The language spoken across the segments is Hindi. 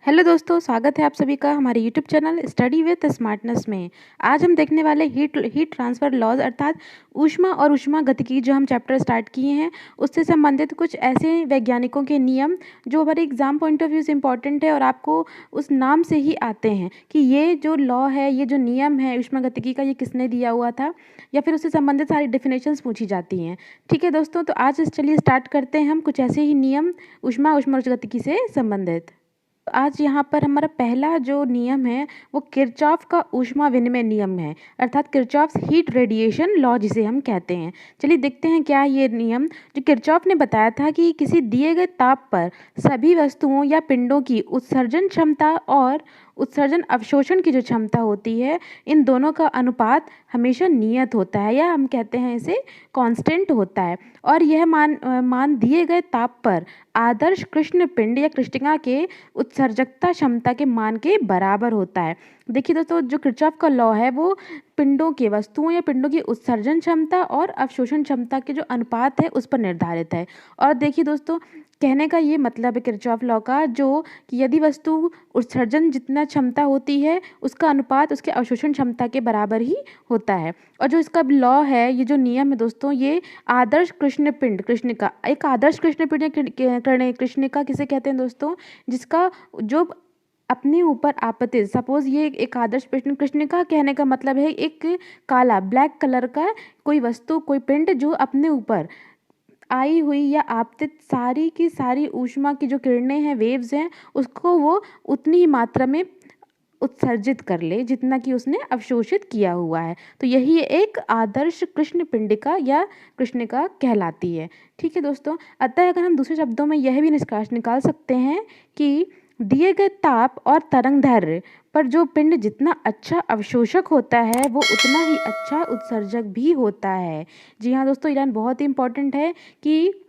हेलो दोस्तों, स्वागत है आप सभी का हमारे YouTube channel study with smartness में। आज हम देखने वाले हीट हीट ट्रांसफ़र लॉज अर्थात ऊष्मा और ऊष्मागतिकी जो हम चैप्टर स्टार्ट किए हैं उससे संबंधित कुछ ऐसे वैज्ञानिकों के नियम जो हमारे एग्जाम पॉइंट ऑफ व्यू से इम्पॉर्टेंट है और आपको उस नाम से ही आते हैं कि ये जो लॉ है, ये जो नियम है ऊष्मागतिकी का, ये किसने दिया हुआ था या फिर उससे संबंधित सारी डिफिनेशंस पूछी जाती हैं। ठीक है दोस्तों, तो आज चलिए स्टार्ट करते हैं हम कुछ ऐसे ही नियम ऊष्मागतिकी से संबंधित। आज यहाँ पर हमारा पहला जो नियम है वो किरचॉफ का ऊष्मा विनिमय नियम है, अर्थात किरचॉफ्स हीट रेडिएशन लॉ जिसे हम कहते हैं। चलिए देखते हैं क्या ये नियम जो किरचॉफ ने बताया था कि किसी दिए गए ताप पर सभी वस्तुओं या पिंडों की उत्सर्जन क्षमता और उत्सर्जन अवशोषण की जो क्षमता होती है, इन दोनों का अनुपात हमेशा नियत होता है या हम कहते हैं इसे कांस्टेंट होता है और यह मान दिए गए ताप पर आदर्श कृष्ण पिंड या कृष्णिका के उत्सर्जकता क्षमता के मान के बराबर होता है। देखिए दोस्तों, जो किरचॉफ का लॉ है वो पिंडों के वस्तुओं या पिंडों की उत्सर्जन क्षमता और अवशोषण क्षमता के जो अनुपात है उस पर निर्धारित है। और देखिए दोस्तों, कहने का ये मतलब है किरचॉफ लॉ का जो कि यदि वस्तु उत्सर्जन जितना क्षमता होती है उसका अनुपात उसके अवशोषण क्षमता के बराबर ही होता है। और जो इसका लॉ है, ये जो नियम है दोस्तों, ये आदर्श कृष्ण पिंड कृष्णिका, एक आदर्श कृष्ण पिंड या कृष्णिका किसे कहते हैं दोस्तों, जिसका जो अपने ऊपर आपतित, सपोज ये एक आदर्श कृष्णिका कहने का मतलब है एक काला ब्लैक कलर का कोई वस्तु, कोई पिंड जो अपने ऊपर आई हुई या आपतित सारी की सारी ऊष्मा की जो किरणें हैं, वेव्स हैं, उसको वो उतनी ही मात्रा में उत्सर्जित कर ले जितना कि उसने अवशोषित किया हुआ है। तो यही एक आदर्श कृष्ण पिंडिका या कृष्णिका कहलाती है। ठीक है दोस्तों, अतः अगर हम दूसरे शब्दों में यह भी निष्कर्ष निकाल सकते हैं कि दिए गए ताप और तरंगदैर्घ्य पर जो पिंड जितना अच्छा अवशोषक होता है वो उतना ही अच्छा उत्सर्जक भी होता है। जी हाँ दोस्तों, ये लाइन बहुत ही इंपॉर्टेंट है कि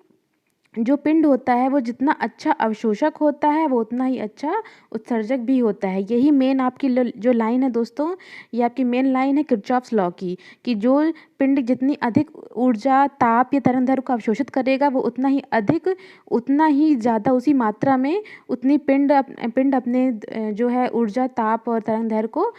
जो पिंड होता है वो जितना अच्छा अवशोषक होता है वो उतना ही अच्छा उत्सर्जक भी होता है। यही मेन आपकी जो लाइन है दोस्तों, ये आपकी मेन लाइन है किरचॉफ्स लॉ की कि जो पिंड जितनी अधिक ऊर्जा, ताप या तरंगदैर्घ्य को अवशोषित करेगा वो उतना ही अधिक, उतना ही ज़्यादा, उसी मात्रा में उतनी पिंड अपने जो है ऊर्जा, ताप और तरंगदैर्घ्य को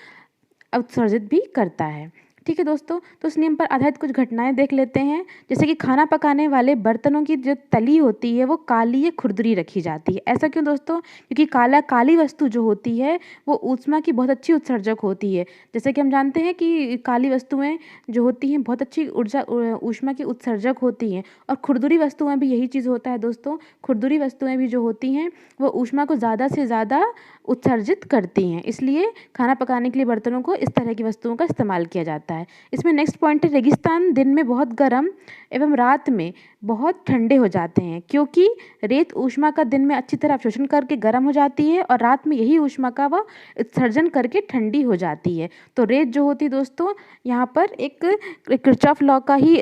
उत्सर्जित भी करता है। ठीक है दोस्तों, तो इस नियम पर आधारित कुछ घटनाएं देख लेते हैं। जैसे कि खाना पकाने वाले बर्तनों की जो तली होती है वो काली या खुरदरी रखी जाती है। ऐसा क्यों दोस्तों? क्योंकि काली वस्तु जो होती है वो ऊष्मा की बहुत अच्छी उत्सर्जक होती है। जैसे कि हम जानते हैं कि काली वस्तुएं जो होती हैं बहुत अच्छी ऊष्मा की उत्सर्जक होती हैं और खुरदरी वस्तुएं भी यही चीज़ होता है दोस्तों। खुरदरी वस्तुएं भी जो होती हैं वो ऊष्मा को ज़्यादा से ज़्यादा उत्सर्जित करती हैं, इसलिए खाना पकाने के लिए बर्तनों को इस तरह की वस्तुओं का इस्तेमाल किया जाता है। इसमें नेक्स्ट पॉइंट है, रेगिस्तान दिन में बहुत गर्म एवं रात में बहुत ठंडे हो जाते हैं क्योंकि रेत ऊष्मा का दिन में अच्छी तरह अवशोषण करके गर्म हो जाती है और रात में यही ऊष्मा का वह उत्सर्जन करके ठंडी हो जाती है। तो रेत जो होती है दोस्तों, यहाँ पर एक किरचॉफ लॉ का ही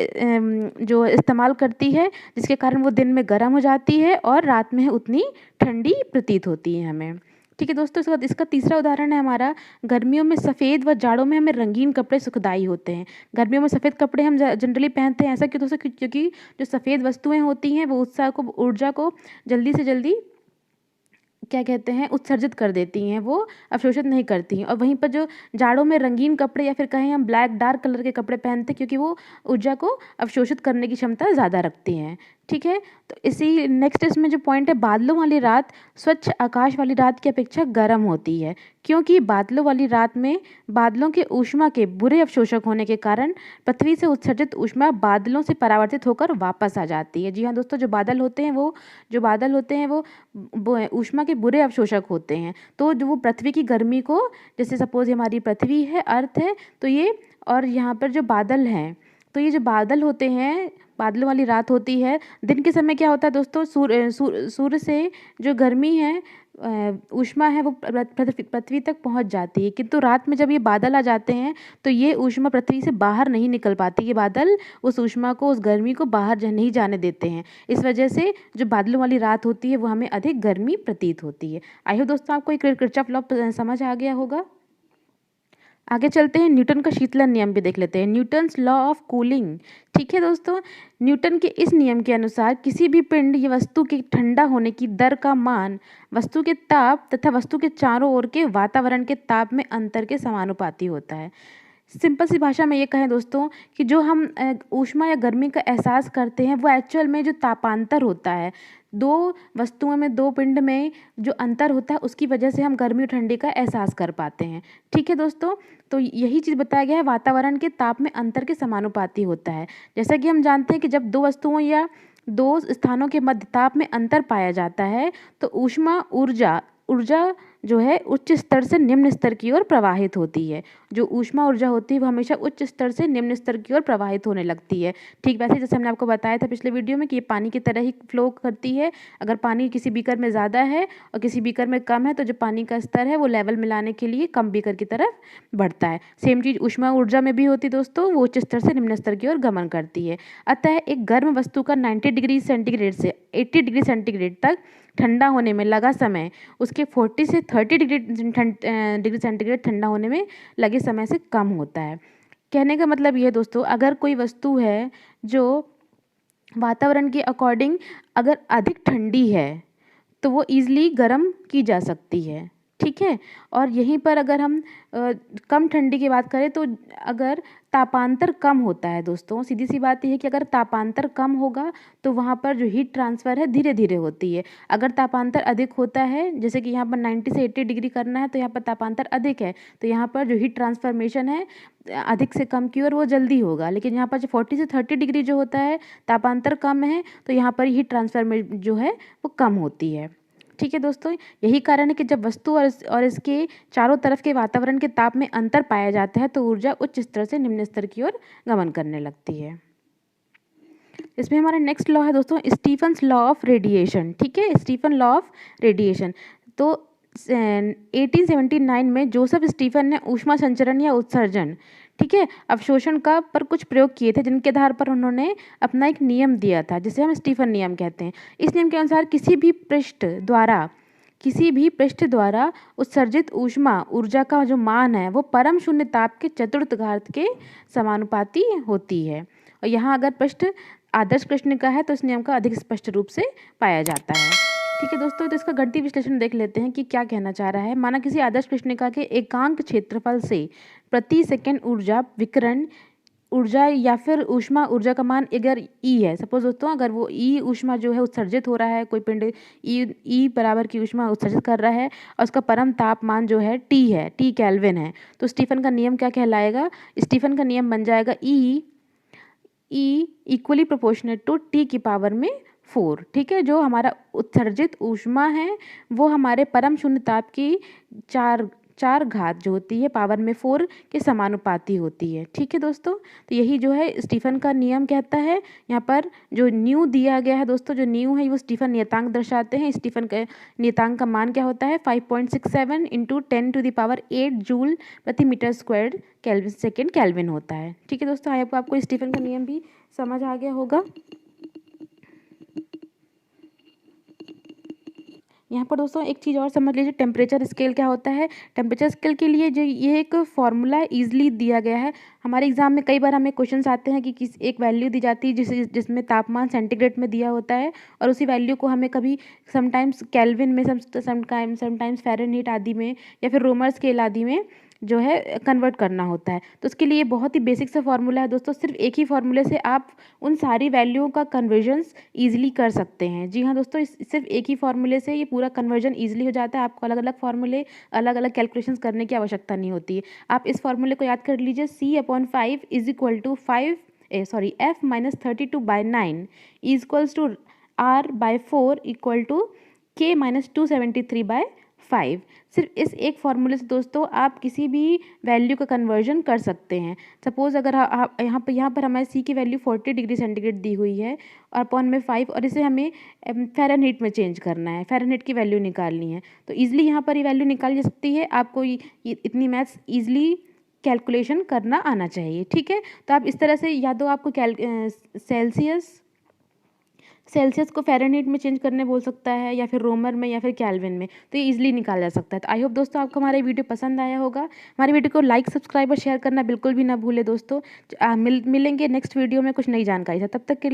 जो इस्तेमाल करती है जिसके कारण वो दिन में गर्म हो जाती है और रात में उतनी ठंडी प्रतीत होती है हमें। ठीक है दोस्तों, इसके बाद इसका तीसरा उदाहरण है हमारा, गर्मियों में सफ़ेद व जाड़ों में हमें रंगीन कपड़े सुखदायी होते हैं। गर्मियों में सफ़ेद कपड़े हम जनरली पहनते हैं। ऐसा क्यों दोस्तों? क्योंकि जो सफ़ेद वस्तुएं होती हैं वो उत्साह को, ऊर्जा को जल्दी से जल्दी क्या कहते हैं, उत्सर्जित कर देती हैं, वो अवशोषित नहीं करती हैं। और वहीं पर जो जाड़ों में रंगीन कपड़े या फिर कहें हम ब्लैक डार्क कलर के कपड़े पहनते हैं क्योंकि वो ऊर्जा को अवशोषित करने की क्षमता ज़्यादा रखती हैं। ठीक है, तो इसी नेक्स्ट इसमें जो पॉइंट है, बादलों वाली रात स्वच्छ आकाश वाली रात की अपेक्षा गर्म होती है क्योंकि बादलों वाली रात में बादलों के ऊष्मा के बुरे अवशोषक होने के कारण पृथ्वी से उत्सर्जित ऊष्मा बादलों से परावर्तित होकर वापस आ जाती है। जी हाँ दोस्तों, जो बादल होते हैं वो ऊष्मा के बुरे अवशोषक होते हैं। तो जो वो पृथ्वी की गर्मी को, जैसे सपोज हमारी पृथ्वी है, अर्थ है, तो ये और यहाँ पर जो बादल हैं, तो ये जो बादल होते हैं, बादलों वाली रात होती है, दिन के समय क्या होता है दोस्तों, सूर्य से जो गर्मी है, ऊष्मा है, वो पृथ्वी तक पहुंच जाती है। किंतु रात में जब ये बादल आ जाते हैं तो ये ऊष्मा पृथ्वी से बाहर नहीं निकल पाती। ये बादल उस ऊष्मा को, उस गर्मी को बाहर नहीं जाने देते हैं। इस वजह से जो बादलों वाली रात होती है वो हमें अधिक गर्मी प्रतीत होती है। आई होप दोस्तों आपको ये किरचॉफ लॉ समझ आ गया होगा। आगे चलते हैं, न्यूटन का शीतलन नियम भी देख लेते हैं, न्यूटन्स लॉ ऑफ कूलिंग। ठीक है दोस्तों, न्यूटन के इस नियम के अनुसार किसी भी पिंड या वस्तु के ठंडा होने की दर का मान वस्तु के ताप तथा वस्तु के चारों ओर के वातावरण के ताप में अंतर के समानुपाती होता है। सिंपल सी भाषा में ये कहें दोस्तों कि जो हम ऊष्मा या गर्मी का एहसास करते हैं वो एक्चुअल में जो तापांतर होता है, दो वस्तुओं में, दो पिंड में जो अंतर होता है उसकी वजह से हम गर्मी और ठंडी का एहसास कर पाते हैं। ठीक है दोस्तों, तो यही चीज़ बताया गया है, वातावरण के ताप में अंतर के समानुपाती होता है। जैसा कि हम जानते हैं कि जब दो वस्तुओं या दो स्थानों के मध्य ताप में अंतर पाया जाता है तो ऊष्मा ऊर्जा ऊर्जा जो है उच्च स्तर से निम्न स्तर की ओर प्रवाहित होती है। जो ऊष्मा ऊर्जा होती है वो हमेशा उच्च स्तर से निम्न स्तर की ओर प्रवाहित होने लगती है। ठीक वैसे जैसे हमने आपको बताया था पिछले वीडियो में कि ये पानी की तरह ही फ्लो करती है। अगर पानी किसी बीकर में ज़्यादा है और किसी बीकर में कम है तो जो पानी का स्तर है वो लेवल मिलाने के लिए कम बीकर की तरफ बढ़ता है। सेम चीज़ ऊष्मा ऊर्जा में भी होती है दोस्तों, वो उच्च स्तर से निम्न स्तर की ओर गमन करती है। अतः एक गर्म वस्तु का 90 डिग्री सेंटीग्रेड से 80 डिग्री सेंटीग्रेड तक ठंडा होने में लगा समय उसके 40 से 30 डिग्री सेंटीग्रेड ठंडा होने में लगे समय से कम होता है। कहने का मतलब ये दोस्तों, अगर कोई वस्तु है जो वातावरण के अकॉर्डिंग अगर अधिक ठंडी है तो वो ईज़िली गर्म की जा सकती है। ठीक है, और यहीं पर अगर हम कम ठंडी की बात करें तो अगर तापांतर कम होता है दोस्तों, सीधी सी बात यह है कि अगर तापांतर कम होगा तो वहाँ पर जो हीट ट्रांसफ़र है धीरे धीरे होती है। अगर तापांतर अधिक होता है, जैसे कि यहाँ पर 90 से 80 डिग्री करना है तो यहाँ पर तापांतर अधिक है तो यहाँ पर जो हीट ट्रांसफॉर्मेशन है अधिक से कम की ओर वो जल्दी होगा। लेकिन यहाँ पर जो 40 से 30 डिग्री जो होता है, तापांतर कम है तो यहाँ पर हीट ट्रांसफर जो है वो कम होती है। ठीक है दोस्तों, यही कारण है कि जब वस्तु और इसके चारों तरफ के वातावरण के ताप में अंतर पाया जाता है तो ऊर्जा उच्च स्तर से निम्न स्तर की ओर गमन करने लगती है। इसमें हमारा नेक्स्ट लॉ है दोस्तों, स्टीफन्स लॉ ऑफ रेडिएशन। ठीक है, स्टीफन लॉ ऑफ रेडिएशन। तो 1879 में जोसेफ स्टीफन ने ऊष्मा संचरण या उत्सर्जन, ठीक है, अवशोषण का पर कुछ प्रयोग किए थे जिनके आधार पर उन्होंने अपना एक नियम दिया था जिसे हम स्टीफन नियम कहते हैं। इस नियम के अनुसार किसी भी पृष्ठ द्वारा उत्सर्जित ऊष्मा ऊर्जा का जो मान है वो परम शून्य ताप के चतुर्थ घात के समानुपाती होती है। और यहाँ अगर पृष्ठ आदर्श कृष्णिका है तो इस नियम का अधिक स्पष्ट रूप से पाया जाता है। ठीक है दोस्तों, तो इसका गणितीय विश्लेषण देख लेते हैं कि क्या कहना चाह रहा है। माना किसी आदर्श कृष्णिका के एकांक क्षेत्रफल से प्रति सेकंड ऊर्जा विकिरण ऊर्जा या फिर ऊष्मा ऊर्जा का मान अगर ई है, सपोज दोस्तों अगर वो ई ऊष्मा जो है उत्सर्जित हो रहा है, कोई पिंड ई बराबर की ऊष्मा उत्सर्जित कर रहा है और उसका परम तापमान जो है टी है, टी केल्विन है, तो स्टीफन का नियम क्या कहलाएगा? स्टीफन का नियम बन जाएगा ई इक्वली प्रोपोर्शनेट टू टी की पावर में 4। ठीक है, जो हमारा उत्सर्जित ऊष्मा है वो हमारे परम शून्य ताप की चार घात जो होती है पावर में 4 के समानुपाती होती है। ठीक है दोस्तों, तो यही जो है स्टीफन का नियम कहता है। यहाँ पर जो न्यू दिया गया है दोस्तों, जो न्यू है वो स्टीफन नियतांक दर्शाते हैं। स्टीफन के नियतांक का मान क्या होता है? 5.67 इंटू 10⁸ जूल प्रति मीटर स्क्वायर सेकेंड केल्विन होता है। ठीक है दोस्तों, आई होप आपको स्टीफन का नियम भी समझ आ गया होगा। यहाँ पर दोस्तों एक चीज़ और समझ लीजिए, टेम्परेचर स्केल क्या होता है। टेम्परेचर स्केल के लिए जो ये एक फॉर्मूला ईजिली दिया गया है। हमारे एग्जाम में कई बार हमें क्वेश्चंस आते हैं कि किस एक वैल्यू दी जाती है जिसमें तापमान सेंटीग्रेड में दिया होता है और उसी वैल्यू को हमें कभी समटाइम्स केल्विन में, समटाइम्स फ़ारेनहीट आदि में या फिर रोमर स्केल आदि में जो है कन्वर्ट करना होता है। तो उसके लिए बहुत ही बेसिक सा फॉर्मूला है दोस्तों। सिर्फ एक ही फॉर्मूले से आप उन सारी वैल्यूओं का कन्वर्जन्स ईजिली कर सकते हैं। जी हाँ दोस्तों, सिर्फ एक ही फॉर्मूले से ये पूरा कन्वर्जन ईजिली हो जाता है। आपको अलग अलग फॉर्मूले, अलग अलग कैलकुलेशंस करने की आवश्यकता नहीं होती है। आप इस फॉर्मूले को याद कर लीजिए, C/5 is equal to F-32/9 is equals to R/4 equal to K-273/5। सिर्फ इस एक फॉर्मूले से दोस्तों आप किसी भी वैल्यू का कन्वर्जन कर सकते हैं। सपोज अगर यहाँ पर हमारे C की वैल्यू 40 डिग्री सेंटीग्रेड दी हुई है और अपॉन में 5 और इसे हमें फ़ारेनहीट में चेंज करना है, फ़ारेनहीट की वैल्यू निकालनी है, तो ईजिली यहाँ पर ये वैल्यू निकाली जा सकती है। आपको इतनी मैथ्स ईजिली कैलकुलेशन करना आना चाहिए। ठीक है, तो आप इस तरह से या तो आपको सेल्सियस को फ़ारेनहीट में चेंज करने बोल सकता है, या फिर रोमर में, या फिर केल्विन में। तो ये ईज़िली निकाला जा सकता है। तो आई होप दोस्तों आपको हमारा वीडियो पसंद आया होगा। हमारी वीडियो को लाइक, सब्सक्राइब और शेयर करना बिल्कुल भी ना भूलें दोस्तों। मिलेंगे नेक्स्ट वीडियो में कुछ नई जानकारी से। तब तक के लिए